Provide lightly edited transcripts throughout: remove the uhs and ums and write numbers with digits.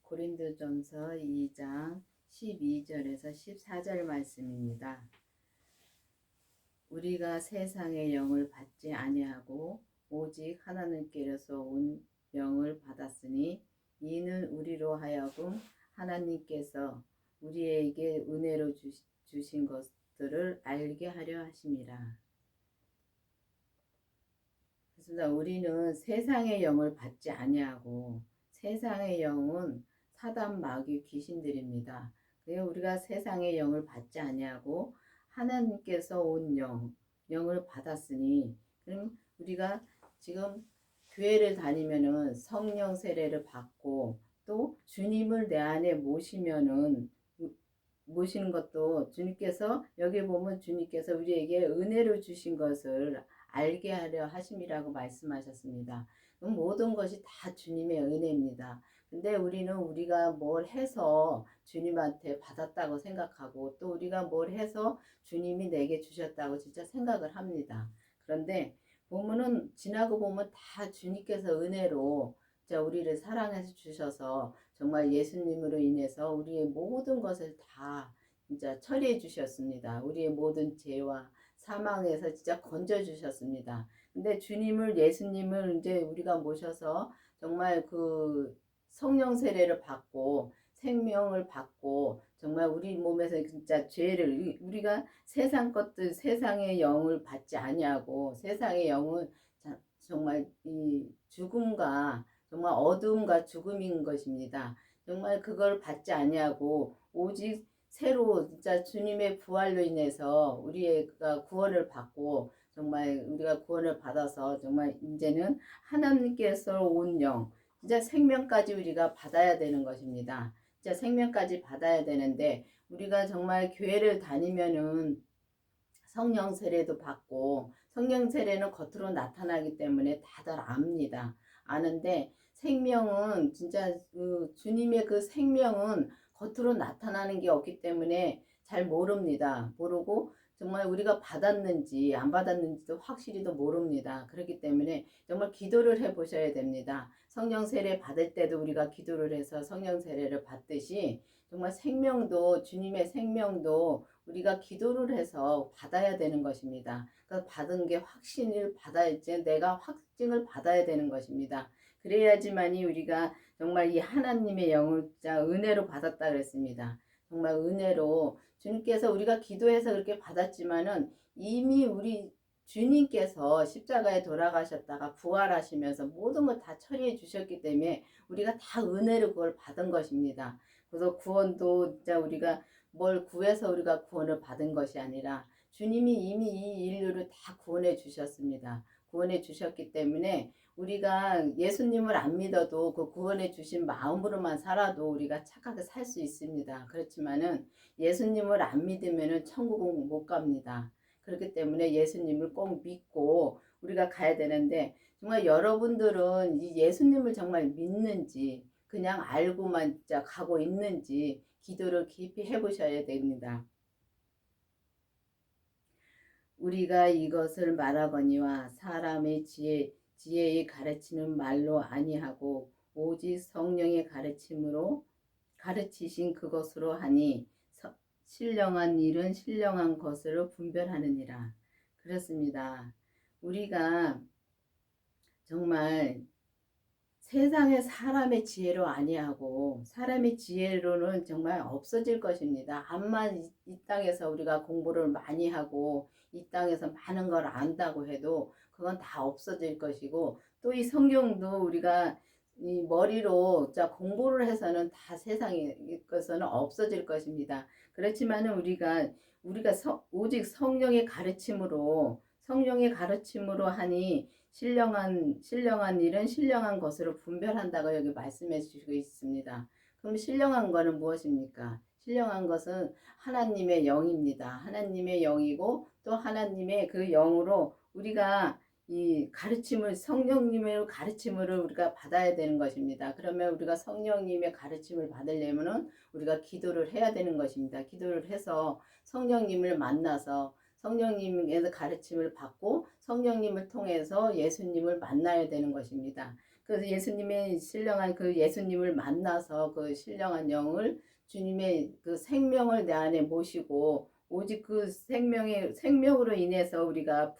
고린도전서 2장 12절에서 14절 말씀입니다. 우리가 세상의 영을 받지 아니하고 오직 하나님께로서 온 영을 받았으니 이는 우리로 하여금 하나님께서 우리에게 은혜로 주신 것들을 알게 하려 하심이라. 그렇습니다. 우리는 세상의 영을 받지 아니하고, 세상의 영은 사단 마귀 귀신들입니다. 그래서 우리가 세상의 영을 받지 아니하고 하나님께서 온 영을 받았으니, 그럼 우리가 지금 교회를 다니면은 성령 세례를 받고 또 주님을 내 안에 모시는 것도 주님께서, 여기 보면 주님께서 우리에게 은혜로 주신 것을 알게 하려 하심이라고 말씀하셨습니다. 모든 것이 다 주님의 은혜입니다. 근데 우리가 뭘 해서 주님한테 받았다고 생각하고, 또 우리가 뭘 해서 주님이 내게 주셨다고 진짜 생각을 합니다. 그런데 보면은, 지나고 보면 다 주님께서 은혜로 우리를 사랑해서 주셔서 정말 예수님으로 인해서 우리의 모든 것을 다 진짜 처리해 주셨습니다. 우리의 모든 죄와 사망에서 진짜 건져 주셨습니다. 근데 예수님을 이제 우리가 모셔서 정말 그 성령 세례를 받고 생명을 받고, 정말 우리 몸에서 진짜 죄를, 우리가 세상 것들, 세상의 영을 받지 아니하고, 세상의 영은 정말 이 죽음과 정말 어둠과 죽음인 것입니다. 정말 그걸 받지 아니하고 오직 새로 진짜 주님의 부활로 인해서 우리가 구원을 받고, 정말 우리가 구원을 받아서 정말 이제는 하나님께서 온 영, 진짜 생명까지 우리가 받아야 되는 것입니다. 진짜 생명까지 받아야 되는데, 우리가 정말 교회를 다니면은 성령 세례도 받고, 성령 세례는 겉으로 나타나기 때문에 다들 압니다. 아는데 생명은 진짜 주님의 그 생명은 겉으로 나타나는 게 없기 때문에 잘 모릅니다. 모르고 정말 우리가 받았는지 안 받았는지도 확실히도 모릅니다. 그렇기 때문에 정말 기도를 해 보셔야 됩니다. 성령 세례 받을 때도 우리가 기도를 해서 성령 세례를 받듯이, 정말 생명도, 주님의 생명도 우리가 기도를 해서 받아야 되는 것입니다. 그래서 받은 게 확신을 받아야지, 내가 확증을 받아야 되는 것입니다. 그래야지만이 우리가 정말 이 하나님의 영을 진짜 은혜로 받았다 그랬습니다. 정말 은혜로 주님께서, 우리가 기도해서 그렇게 받았지만은 이미 우리 주님께서 십자가에 돌아가셨다가 부활하시면서 모든 걸 다 처리해 주셨기 때문에 우리가 다 은혜로 그걸 받은 것입니다. 그래서 구원도 진짜 우리가 뭘 구해서 우리가 구원을 받은 것이 아니라 주님이 이미 이 인류를 다 구원해 주셨습니다. 구원해 주셨기 때문에 우리가 예수님을 안 믿어도 그 구원해 주신 마음으로만 살아도 우리가 착하게 살 수 있습니다. 그렇지만은 예수님을 안 믿으면은 천국은 못 갑니다. 그렇기 때문에 예수님을 꼭 믿고 우리가 가야 되는데, 정말 여러분들은 이 예수님을 정말 믿는지 그냥 알고만 진짜 가고 있는지 기도를 깊이 해보셔야 됩니다. 우리가 이것을 말하거니와 사람의 지혜의 가르치는 말로 아니하고 오직 성령의 가르침으로 가르치신 그것으로 하니 신령한 일은 신령한 것으로 분별하느니라. 그렇습니다. 우리가 정말 세상의 사람의 지혜로 아니하고, 사람의 지혜로는 정말 없어질 것입니다. 암만 이 땅에서 우리가 공부를 많이 하고 이 땅에서 많은 걸 안다고 해도 그건 다 없어질 것이고, 또 이 성경도 우리가 이 머리로 공부를 해서는 다 세상에 것은 없어질 것입니다. 그렇지만은 우리가 오직 성령의 가르침으로 하니 신령한 일은 신령한 것으로 분별한다고 여기 말씀해 주시고 있습니다. 그럼 신령한 것은 무엇입니까? 신령한 것은 하나님의 영입니다. 하나님의 영이고, 또 하나님의 그 영으로 우리가 이 성령님의 가르침을 우리가 받아야 되는 것입니다. 그러면 우리가 성령님의 가르침을 받으려면은 우리가 기도를 해야 되는 것입니다. 기도를 해서 성령님을 만나서 성령님에서 가르침을 받고 성령님을 통해서 예수님을 만나야 되는 것입니다. 그 예수님의 신령한 그 예수님을 만나서 그 신령한 영을 주님의 그 생명을 내 안에 모시고 오직 그 생명으로 인해서 우리가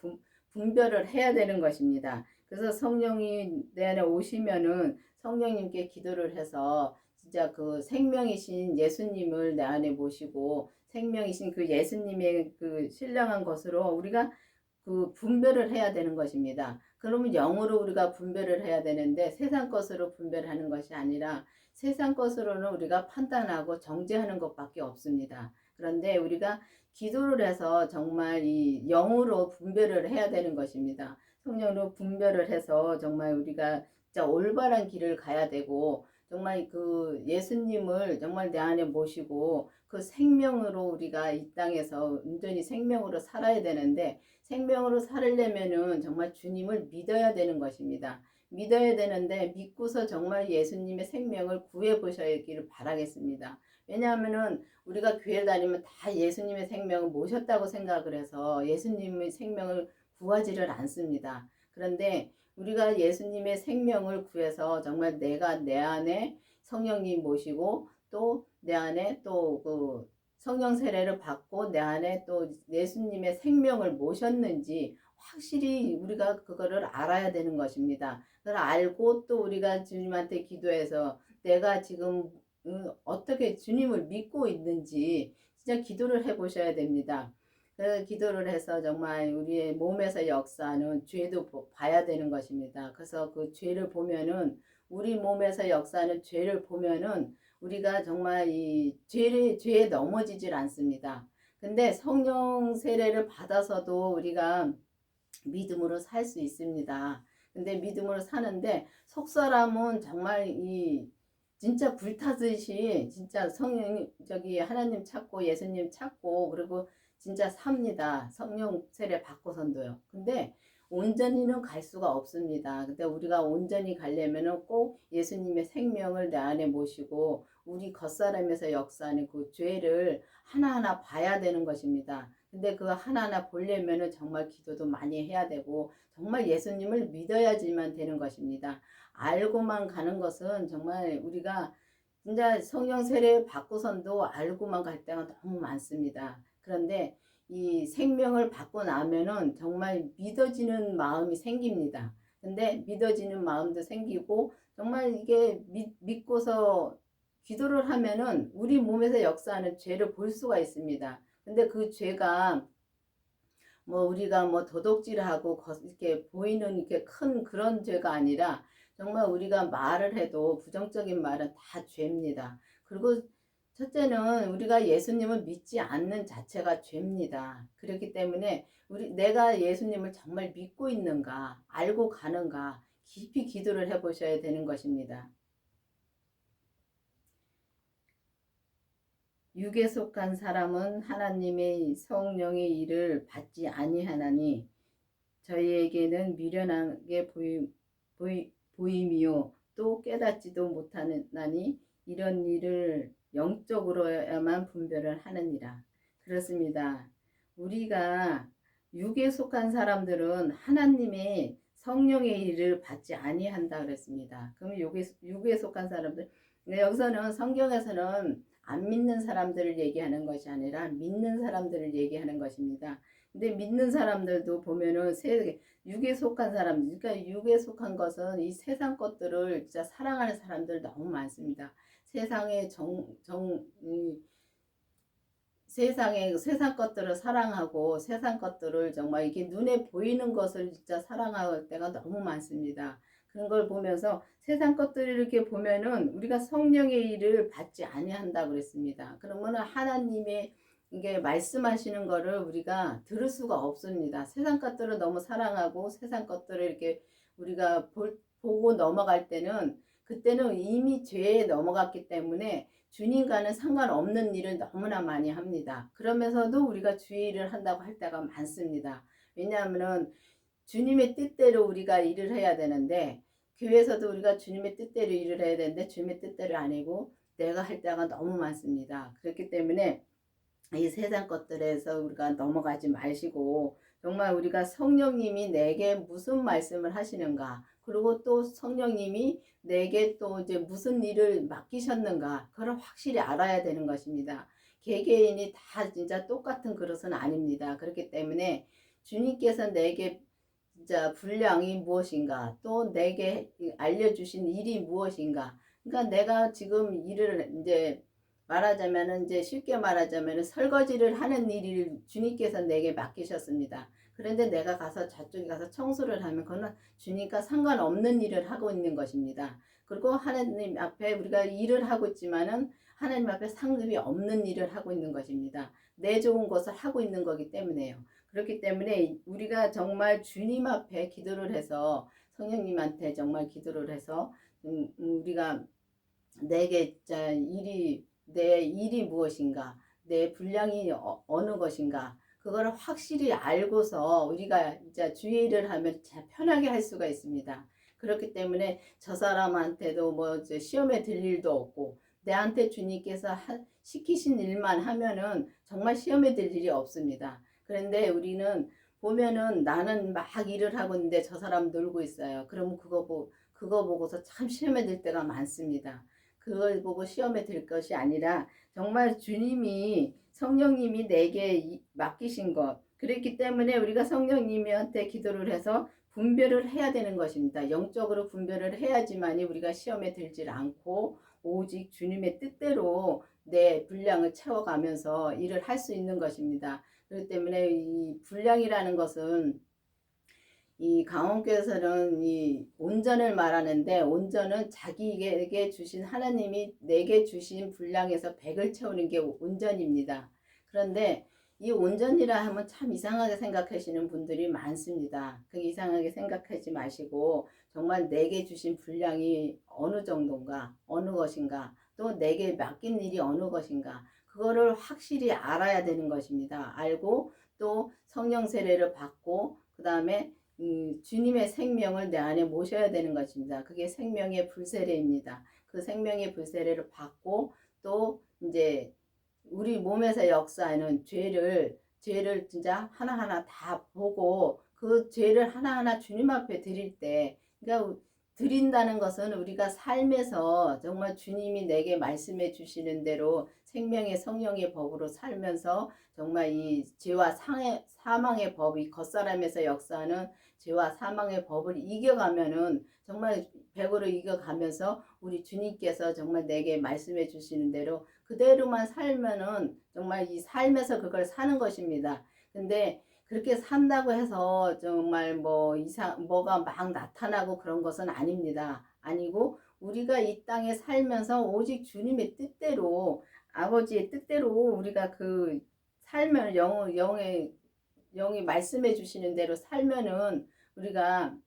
분별을 해야 되는 것입니다. 그래서 성령이 내 안에 오시면은 성령님께 기도를 해서 진짜 그 생명이신 예수님을 내 안에 모시고 생명이신 그 예수님의 그 신령한 것으로 우리가 그 분별을 해야 되는 것입니다. 그러면 영으로 우리가 분별을 해야 되는데 세상 것으로 분별하는 것이 아니라 세상 것으로는 우리가 판단하고 정죄하는 것밖에 없습니다. 그런데 우리가 기도를 해서 정말 이 영으로 분별을 해야 되는 것입니다. 성령으로 분별을 해서 정말 우리가 진짜 올바른 길을 가야 되고 정말 그 예수님을 정말 내 안에 모시고 그 생명으로 우리가 이 땅에서 온전히 생명으로 살아야 되는데 생명으로 살려면은 정말 주님을 믿어야 되는 것입니다. 믿어야 되는데 믿고서 정말 예수님의 생명을 구해 보셔야기를 바라겠습니다. 왜냐하면은 우리가 교회 다니면 다 예수님의 생명을 모셨다고 생각을 해서 예수님의 생명을 구하지를 않습니다. 그런데 우리가 예수님의 생명을 구해서 정말 내가 내 안에 성령님 모시고 또 내 안에 또 그 성령 세례를 받고 내 안에 또 예수님의 생명을 모셨는지 확실히 우리가 그거를 알아야 되는 것입니다. 그걸 알고 또 우리가 주님한테 기도해서 내가 지금 어떻게 주님을 믿고 있는지 진짜 기도를 해 보셔야 됩니다. 그 기도를 해서 정말 우리의 몸에서 역사하는 죄도 봐야 되는 것입니다. 그래서 그 죄를 보면은 우리 몸에서 역사하는 죄를 보면은 우리가 정말 이 죄에 넘어지질 않습니다. 근데 성령 세례를 받아서도 우리가 믿음으로 살 수 있습니다. 근데 믿음으로 사는데 속사람은 정말 이 진짜 불타듯이 진짜 성령 저기 하나님 찾고 예수님 찾고 그리고 진짜 삽니다. 성령 세례 받고선도요. 근데 온전히는 갈 수가 없습니다. 근데 우리가 온전히 가려면은 꼭 예수님의 생명을 내 안에 모시고 우리 겉사람에서 역사하는 그 죄를 하나하나 봐야 되는 것입니다. 근데 그 하나하나 보려면은 정말 기도도 많이 해야 되고 정말 예수님을 믿어야지만 되는 것입니다. 알고만 가는 것은 정말 우리가 진짜 성령 세례 받고선도 알고만 갈 때가 너무 많습니다. 그런데 이 생명을 받고 나면은 정말 믿어지는 마음이 생깁니다. 근데 믿어지는 마음도 생기고 정말 이게 믿고서 기도를 하면은 우리 몸에서 역사하는 죄를 볼 수가 있습니다. 근데 그 죄가 뭐 우리가 뭐 도둑질하고 이렇게 보이는 이렇게 큰 그런 죄가 아니라 정말 우리가 말을 해도 부정적인 말은 다 죄입니다. 그리고 첫째는 우리가 예수님을 믿지 않는 자체가 죄입니다. 그렇기 때문에 내가 예수님을 정말 믿고 있는가 알고 가는가 깊이 기도를 해보셔야 되는 것입니다. 육에 속한 사람은 하나님의 성령의 일을 받지 아니하나니 저희에게는 미련하게 보임이요 또 깨닫지도 못하나니 이런 일을 영적으로야만 분별을 하느니라. 그렇습니다. 우리가 육에 속한 사람들은 하나님의 성령의 일을 받지 아니한다 그랬습니다. 그럼 육에 속한 사람들 여기서는 성경에서는 안 믿는 사람들을 얘기하는 것이 아니라 믿는 사람들을 얘기하는 것입니다. 근데 믿는 사람들도 보면은 육에 속한 사람들, 그러니까 육에 속한 것은 이 세상 것들을 진짜 사랑하는 사람들 너무 많습니다. 세상의 세상 것들을 사랑하고 세상 것들을 정말 이게 눈에 보이는 것을 진짜 사랑할 때가 너무 많습니다. 그런 걸 보면서 세상 것들을 이렇게 보면은 우리가 성령의 일을 받지 아니한다 그랬습니다. 그러면은 하나님의 이게 말씀하시는 거를 우리가 들을 수가 없습니다. 세상 것들을 너무 사랑하고 세상 것들을 이렇게 우리가 보고 넘어갈 때는 그때는 이미 죄에 넘어갔기 때문에 주님과는 상관없는 일을 너무나 많이 합니다. 그러면서도 우리가 주의를 한다고 할 때가 많습니다. 왜냐하면 주님의 뜻대로 우리가 일을 해야 되는데 교회에서도 우리가 주님의 뜻대로 일을 해야 되는데 주님의 뜻대로 아니고 내가 할 때가 너무 많습니다. 그렇기 때문에 이 세상 것들에서 우리가 넘어가지 마시고 정말 우리가 성령님이 내게 무슨 말씀을 하시는가 그리고 또 성령님이 내게 또 이제 무슨 일을 맡기셨는가, 그걸 확실히 알아야 되는 것입니다. 개개인이 다 진짜 똑같은 그릇은 아닙니다. 그렇기 때문에 주님께서 내게 진짜 분량이 무엇인가, 또 내게 알려주신 일이 무엇인가. 그러니까 내가 지금 일을 이제 말하자면은, 이제 쉽게 말하자면은 설거지를 하는 일을 주님께서 내게 맡기셨습니다. 그런데 내가 가서 저쪽에 가서 청소를 하면 그거는 주님과 상관없는 일을 하고 있는 것입니다. 그리고 하나님 앞에 우리가 일을 하고 있지만은 하나님 앞에 상급이 없는 일을 하고 있는 것입니다. 내 좋은 것을 하고 있는 거기 때문에요. 그렇기 때문에 우리가 정말 주님 앞에 기도를 해서 성령님한테 정말 기도를 해서 우리가 내게 내 일이 무엇인가, 내 분량이 어느 것인가, 그거를 확실히 알고서 우리가 진짜 주의 일을 하면 편하게 할 수가 있습니다. 그렇기 때문에 저 사람한테도 뭐 시험에 들 일도 없고, 내한테 주님께서 시키신 일만 하면은 정말 시험에 들 일이 없습니다. 그런데 우리는 보면은 나는 막 일을 하고 있는데 저 사람 놀고 있어요. 그러면 그거 보고서 참 시험에 들 때가 많습니다. 그걸 보고 시험에 들 것이 아니라 정말 주님이, 성령님이 내게 맡기신 것, 그렇기 때문에 우리가 성령님한테 기도를 해서 분별을 해야 되는 것입니다. 영적으로 분별을 해야지만이 우리가 시험에 들질 않고 오직 주님의 뜻대로 내 분량을 채워가면서 일을 할 수 있는 것입니다. 그렇기 때문에 이 분량이라는 것은, 이 강원교에서는 이 온전을 말하는데, 온전은 자기에게 주신, 하나님이 내게 주신 분량에서 100을 채우는 게 온전입니다. 그런데 이 온전이라 하면 참 이상하게 생각하시는 분들이 많습니다. 그 이상하게 생각하지 마시고 정말 내게 주신 분량이 어느 정도인가, 어느 것인가, 또 내게 맡긴 일이 어느 것인가, 그거를 확실히 알아야 되는 것입니다. 알고 또 성령 세례를 받고 그 다음에 주님의 생명을 내 안에 모셔야 되는 것입니다. 그게 생명의 불세례입니다. 그 생명의 불세례를 받고 또 이제 우리 몸에서 역사하는 죄를 진짜 하나하나 다 보고 그 죄를 하나하나 주님 앞에 드릴 때, 그러니까 드린다는 것은 우리가 삶에서 정말 주님이 내게 말씀해 주시는 대로 생명의 성령의 법으로 살면서 정말 이 죄와 사망의 법이 겉사람에서 역사하는 죄와 사망의 법을 이겨가면은, 정말 100으로 이겨가면서 우리 주님께서 정말 내게 말씀해 주시는 대로 그대로만 살면은 정말 이 삶에서 그걸 사는 것입니다. 근데 그렇게 산다고 해서 정말 뭐가 막 나타나고 그런 것은 아닙니다. 아니고 우리가 이 땅에 살면서 오직 주님의 뜻대로, 아버지의 뜻대로 우리가 그 살면, 영이 말씀해 주시는 대로 살면은 우리가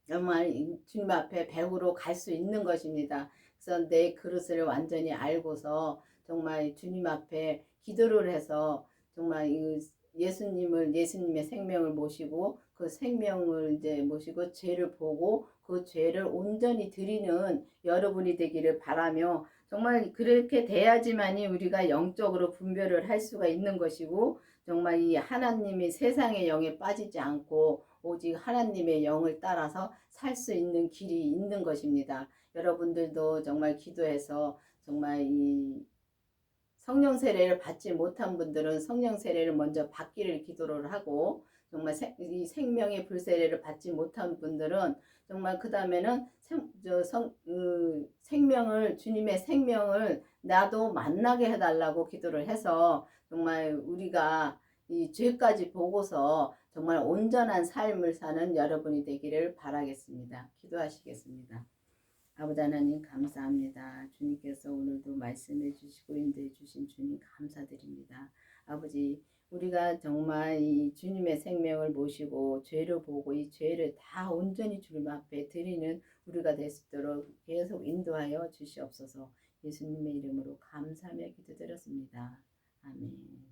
정말 주님 앞에 배우러 갈 수 있는 것입니다. 그래서 내 그릇을 완전히 알고서 정말 주님 앞에 기도를 해서 정말 예수님의 생명을 모시고 그 생명을 이제 모시고 죄를 보고 그 죄를 온전히 드리는 여러분이 되기를 바라며, 정말 그렇게 돼야지만이 우리가 영적으로 분별을 할 수가 있는 것이고, 정말 이 하나님이 세상의 영에 빠지지 않고 오직 하나님의 영을 따라서 살 수 있는 길이 있는 것입니다. 여러분들도 정말 기도해서 정말 이 성령 세례를 받지 못한 분들은 성령 세례를 먼저 받기를 기도를 하고, 정말 이 생명의 불세례를 받지 못한 분들은 정말 그 다음에는 생명을, 주님의 생명을 나도 만나게 해달라고 기도를 해서 정말 우리가 이 죄까지 보고서 정말 온전한 삶을 사는 여러분이 되기를 바라겠습니다. 기도하시겠습니다. 아버지 하나님 감사합니다. 주님께서 오늘도 말씀해 주시고 인도해 주신 주님 감사드립니다. 아버지, 우리가 정말 이 주님의 생명을 모시고 죄를 보고 이 죄를 다 온전히 주님 앞에 드리는 우리가 될 수 있도록 계속 인도하여 주시옵소서. 예수님의 이름으로 감사하며 기도드렸습니다. 아멘.